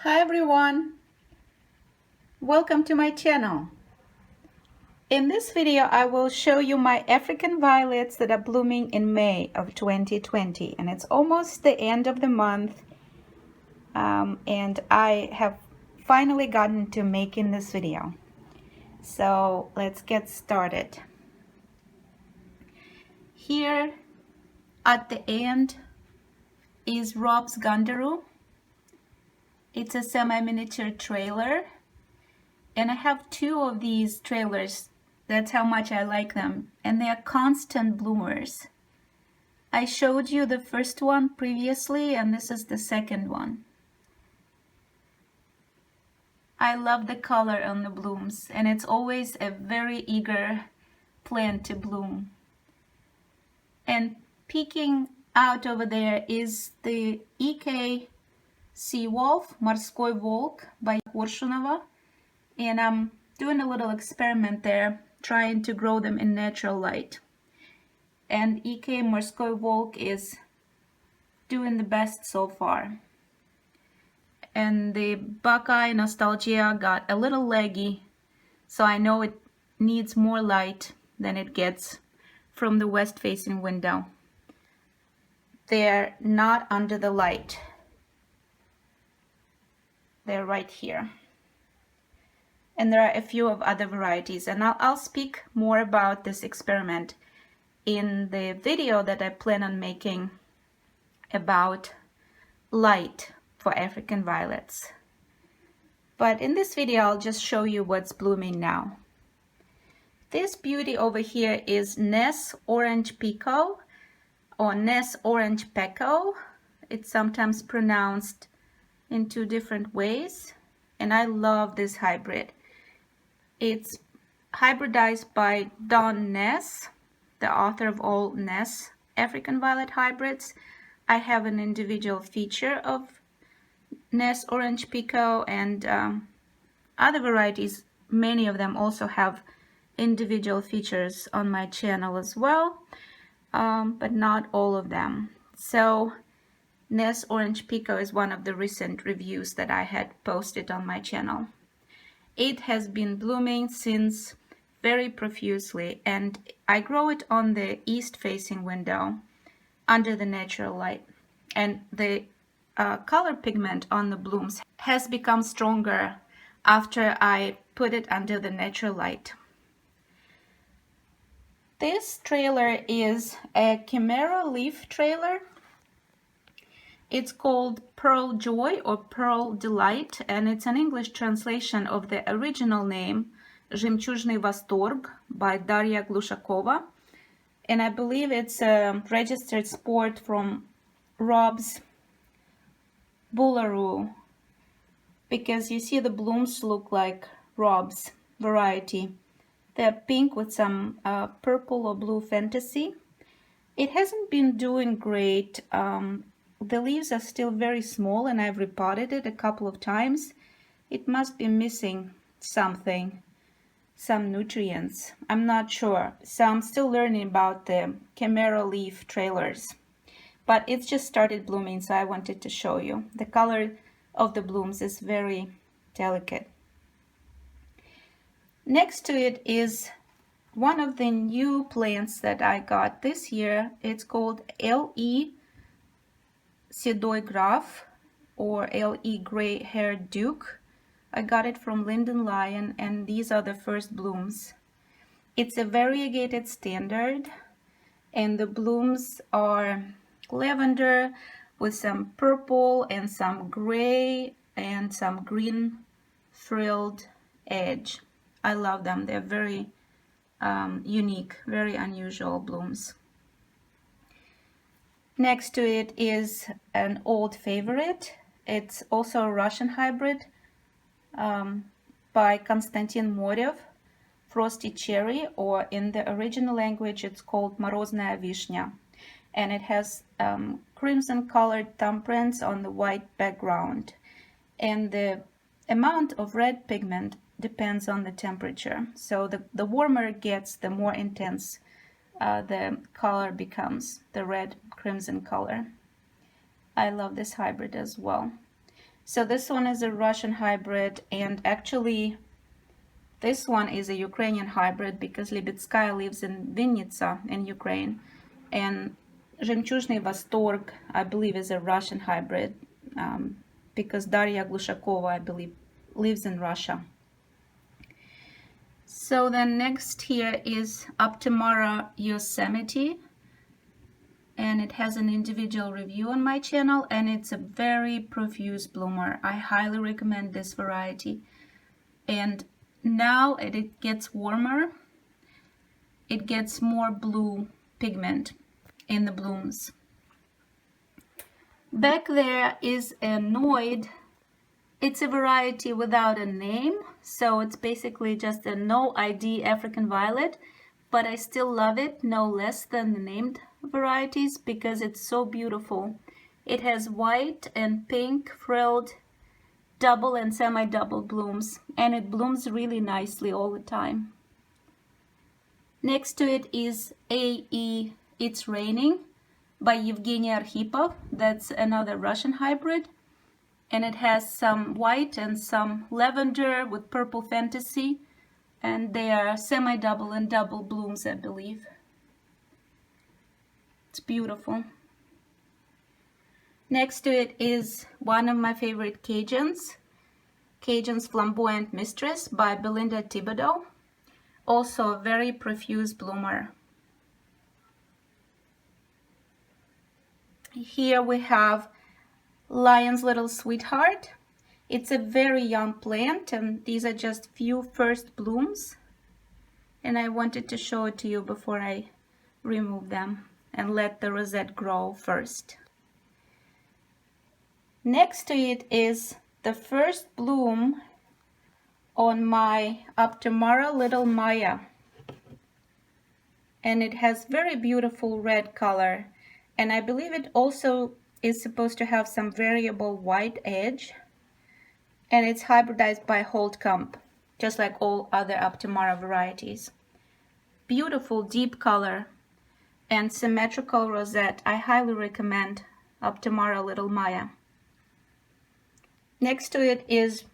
Hi everyone, welcome to my channel. In this video I will show you my African violets that are blooming in May of 2020, and it's almost the end of the month, and I have finally gotten to making this video. So let's get started. Here at the end is Rob's Gundaroo. It's a semi-miniature trailer, and I have two of these trailers. That's how much I like them, and they are constant bloomers. I showed you the first one previously, and this is the second one. I love the color on the blooms, and it's always a very eager plant to bloom. And peeking out over there is the EK Morskoi Volk by Korshunova, and I'm doing a little experiment there, trying to grow them in natural light. And EK-Morskoi Volk is doing the best so far. And the Buckeye Nostalgia got a little leggy, so I know it needs more light than it gets from the west-facing window. They're not under the light. They're right here. And there are a few of other varieties, and I'll speak more about this experiment in the video that I plan on making about light for African violets. But in this video I'll just show you what's blooming now. This beauty over here is Ness Orange Pekoe, or Ness Orange Pekoe. It's sometimes pronounced in two different ways, and I love this hybrid. It's hybridized by Don Ness, the author of all Ness African violet hybrids. I have an individual feature of Ness Orange Pekoe, and other varieties, many of them also have individual features on my channel as well, but not all of them. So Ness Orange Pekoe is one of the recent reviews that I had posted on my channel. It has been blooming since very profusely, and I grow it on the east-facing window under the natural light. And the color pigment on the blooms has become stronger after I put it under the natural light. This trailer is a Chimera leaf trailer. It's called Pearl Joy or Pearl Delight, and it's an English translation of the original name Zhemchuzhnyi Vostorg by Darya Glushakova, and I believe it's a registered sport from Rob's Gundaroo, because you see the blooms look like Rob's variety. They're pink with some purple or blue fantasy. It hasn't been doing great. The leaves are still very small, and I've repotted it a couple of times. It must be missing something, some nutrients. I'm not sure. So I'm still learning about the Chimera leaf trailers. But it's just started blooming, so I wanted to show you. The color of the blooms is very delicate. Next to it is one of the new plants that I got this year. It's called LE-Sedoy Graf, or LE Gray-Haired Duke. I got it from Lyon, and these are the first blooms. It's a variegated standard, and the blooms are lavender with some purple and some gray and some green frilled edge. I love them. They're very unique, very unusual blooms. Next to it is an old favorite. It's also a Russian hybrid by Konstantin Morev, Frosty Cherry, or in the original language it's called Moroznaia Vishnia. And it has crimson colored thumbprints on the white background. And the amount of red pigment depends on the temperature. So the warmer it gets, the more intense the color becomes, the red crimson color. I love this hybrid as well. So this one is a Russian hybrid, and actually this one is a Ukrainian hybrid because Libetskaya lives in Vinnytsia in Ukraine, and Zhemchuzhnyi Vostorg, I believe, is a Russian hybrid because Daria Glushakova, I believe, lives in Russia. So then next here is Optimara Yosemite, and it has an individual review on my channel, and it's a very profuse bloomer. I highly recommend this variety. And now it gets warmer, it gets more blue pigment in the blooms. Back there is a NOID. It's a variety without a name, so it's basically just a NOID African violet, but I still love it no less than the named varieties because it's so beautiful. It has white and pink frilled double and semi-double blooms, and it blooms really nicely all the time. Next to it is AE It's Raining by Evgeny Arkhipov. That's another Russian hybrid, and it has some white and some lavender with purple fantasy, and they are semi-double and double blooms, I believe. It's beautiful. Next to it is one of my favorite Cajuns, Cajun's Flamboyant Mistress by Belinda Thibodeau, also a very profuse bloomer. Here we have Lyon's Little Sweetheart. It's a very young plant, and these are just few first blooms, and I wanted to show it to you before I remove them and let the rosette grow first. Next to it is the first bloom on my Optimara Little Maya, and it has very beautiful red color, and I believe it also is supposed to have some variable white edge, and it's hybridized by Holtkamp, just like all other Optimara varieties. Beautiful deep color and symmetrical rosette. I highly recommend Optimara Little Maya. Next to it is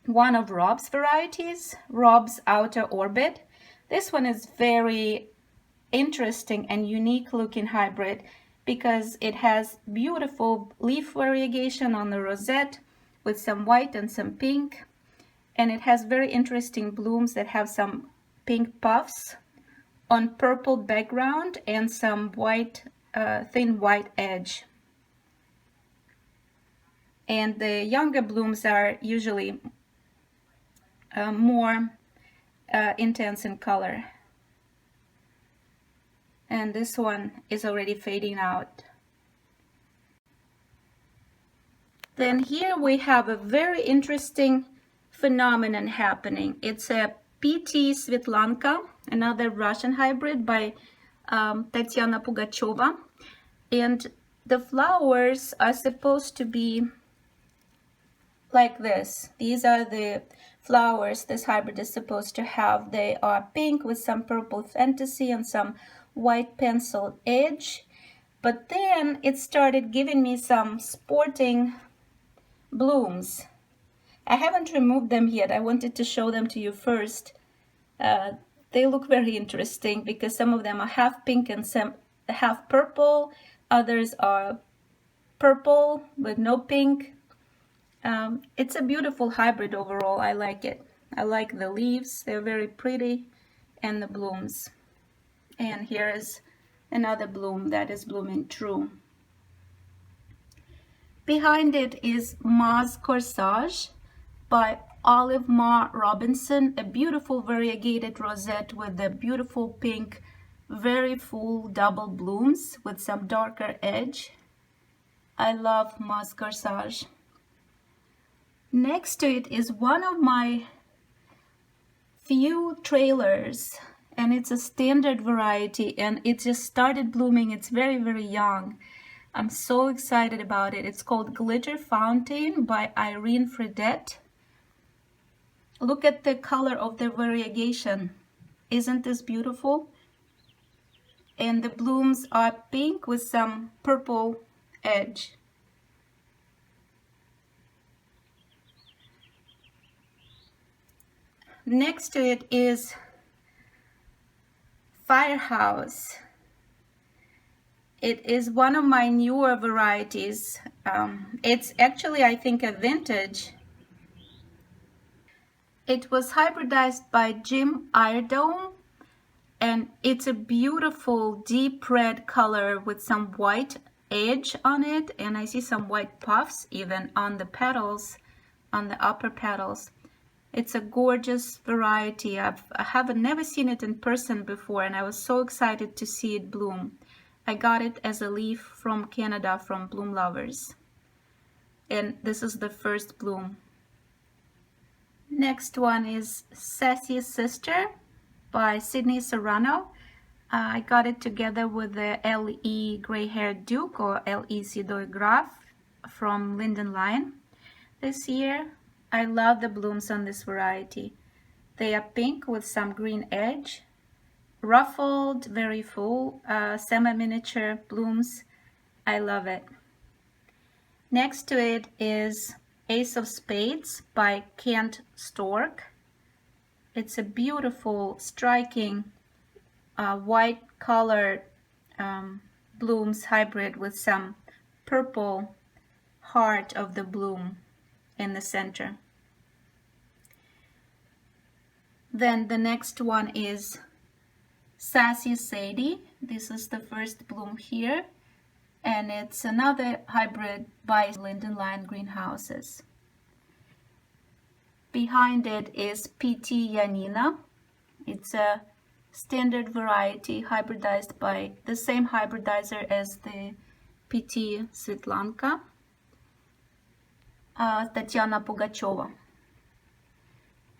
one of Rob's varieties, Rob's Outer Orbit. This one is very interesting and unique looking hybrid because it has beautiful leaf variegation on the rosette with some white and some pink, and it has very interesting blooms that have some pink puffs on purple background and some white, thin white edge. And the younger blooms are usually more intense in color. And this one is already fading out. Then here we have a very interesting phenomenon happening. It's a PT-Svetlanka, another Russian hybrid by Tatyana Pugacheva, and the flowers are supposed to be like this. These are the flowers this hybrid is supposed to have. They are pink with some purple fantasy and some white pencil edge, but then it started giving me some sporting blooms. I haven't removed them yet. I wanted to show them to you first. They look very interesting because some of them are half pink and some half purple. Others are purple with no pink. It's a beautiful hybrid overall. I like it. I like the leaves. They're very pretty, and the blooms. And here is another bloom that is blooming true. Behind it is Ma's Corsage by Olive Ma Robinson, a beautiful variegated rosette with the beautiful pink, very full double blooms with some darker edge. I love Ma's Corsage. Next to it is one of my few trailers, and it's a standard variety, and it just started blooming. It's very, very young. I'm so excited about it. It's called Glitter Fountain by Irene Fredette. Look at the color of the variegation. Isn't this beautiful? And the blooms are pink with some purple edge. next to it is Firehouse. It is one of my newer varieties. It's actually, I think, a vintage. It was hybridized by Zhemchuzhnyi, and it's a beautiful deep red color with some white edge on it, and I see some white puffs even on the petals, on the upper petals. It's a gorgeous variety. I haven't never seen it in person before, and I was so excited to see it bloom. I got it as a leaf from Canada from Bloom Lovers, and this is the first bloom. Next one is Sassy Sister by Sydney Serrano. I got it together with the LE Gray-Haired Duke or LE-Sedoy Graf from Lyon this year. I love the blooms on this variety. They are pink with some green edge, ruffled, very full, semi-miniature blooms. I love it. Next to it is Ace of Spades by Kent Stork. It's a beautiful, striking, white colored blooms hybrid with some purple heart of the bloom in the center. Then the next one is Sassy Sadie. This is the first bloom here, and it's another hybrid by Lyon Greenhouses. Behind it is PT-Yanina. It's a standard variety hybridized by the same hybridizer as the PT-Svetlanka, Tatiana Pugacheva.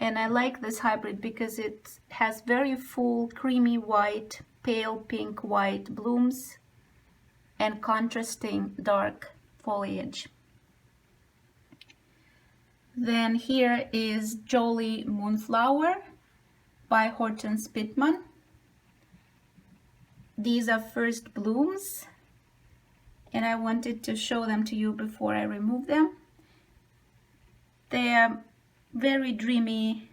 And I like this hybrid because it has very full creamy white, pale pink white blooms and contrasting dark foliage. Then here is Jolly Moonflower by Horton Spitman. These are first blooms, and I wanted to show them to you before I remove them. They are very dreamy,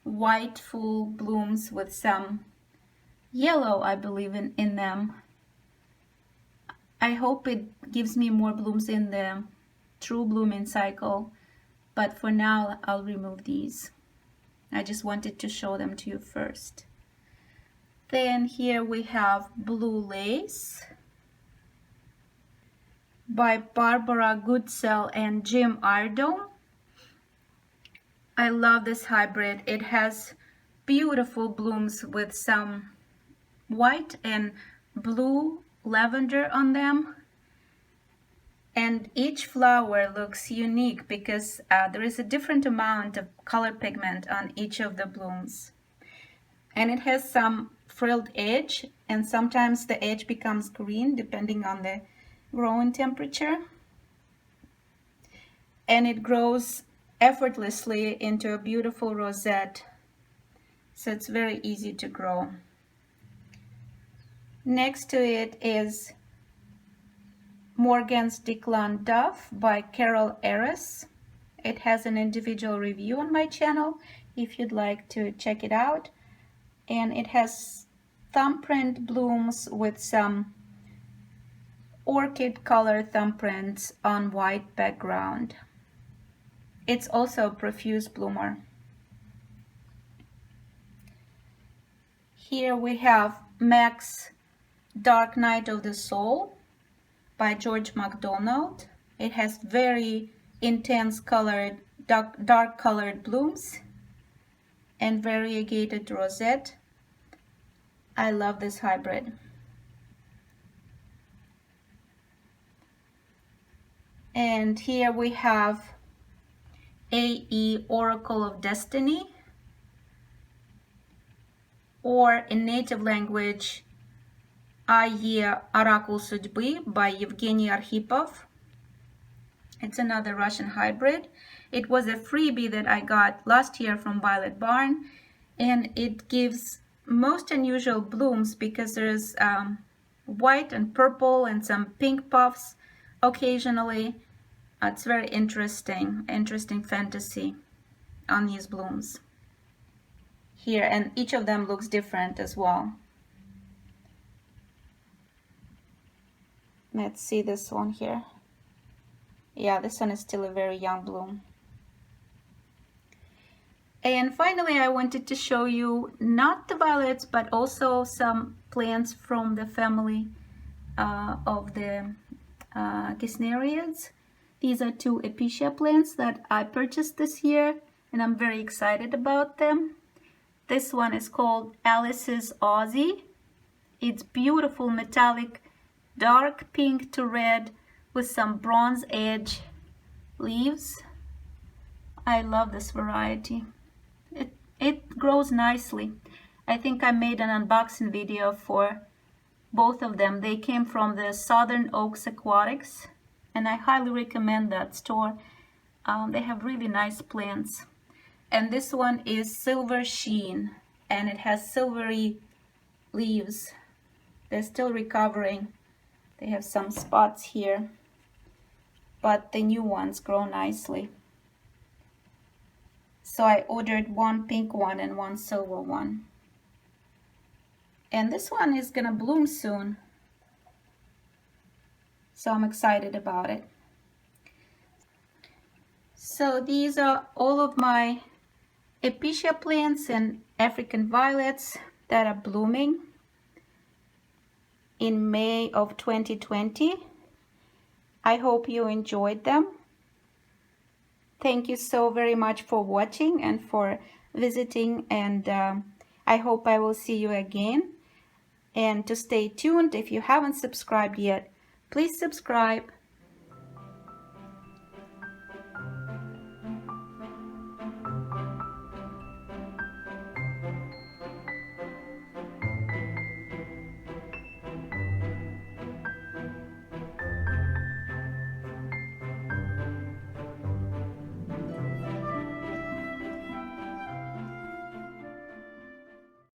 white, full blooms with some yellow, I believe, in them. I hope it gives me more blooms in the true blooming cycle, but for now I'll remove these. I just wanted to show them to you first. Then here we have Blue Lace by Barbara Goodsell and Jim Ardome. I love this hybrid. It has beautiful blooms with some white and blue lavender on them. And each flower looks unique because there is a different amount of color pigment on each of the blooms. And it has some frilled edge, and sometimes the edge becomes green depending on the growing temperature. And it grows effortlessly into a beautiful rosette, so it's very easy to grow. Next to it is Morgan's Declan Duff by Carol Eris. It has an individual review on my channel if you'd like to check it out. And it has thumbprint blooms with some orchid color thumbprints on white background. It's also a profuse bloomer. Here we have Mac's Dark Night of the Soul by George MacDonald. It has very intense colored, dark colored blooms and variegated rosette. I love this hybrid. And here we have AE Oracle of Destiny, or in native language AE Оракул Судьбы by Evgeny Arkhipov. It's another Russian hybrid. It was a freebie that I got last year from Violet Barn, and it gives most unusual blooms because there's white and purple and some pink puffs occasionally. It's very interesting fantasy on these blooms. here, and each of them looks different as well. Let's see this one here. Yeah, this one is still a very young bloom. And finally, I wanted to show you not the violets, but also some plants from the family of the Gesneriids. These are two Episcia plants that I purchased this year, and I'm very excited about them. This one is called Alice's Aussie. It's beautiful metallic dark pink to red with some bronze edge leaves. I love this variety. It grows nicely. I think I made an unboxing video for both of them. They came from the Southern Oaks Aquatics, and I highly recommend that store. They have really nice plants. And this one is Silver Sheen, and it has silvery leaves. They're still recovering. They have some spots here, but the new ones grow nicely. So I ordered one pink one and one silver one. And this one is gonna bloom soon. So I'm excited about it. So these are all of my Episcia plants and African violets that are blooming in May of 2020. I hope you enjoyed them. Thank you so very much for watching and for visiting, and I hope I will see you again. And to stay tuned, if you haven't subscribed yet, please subscribe,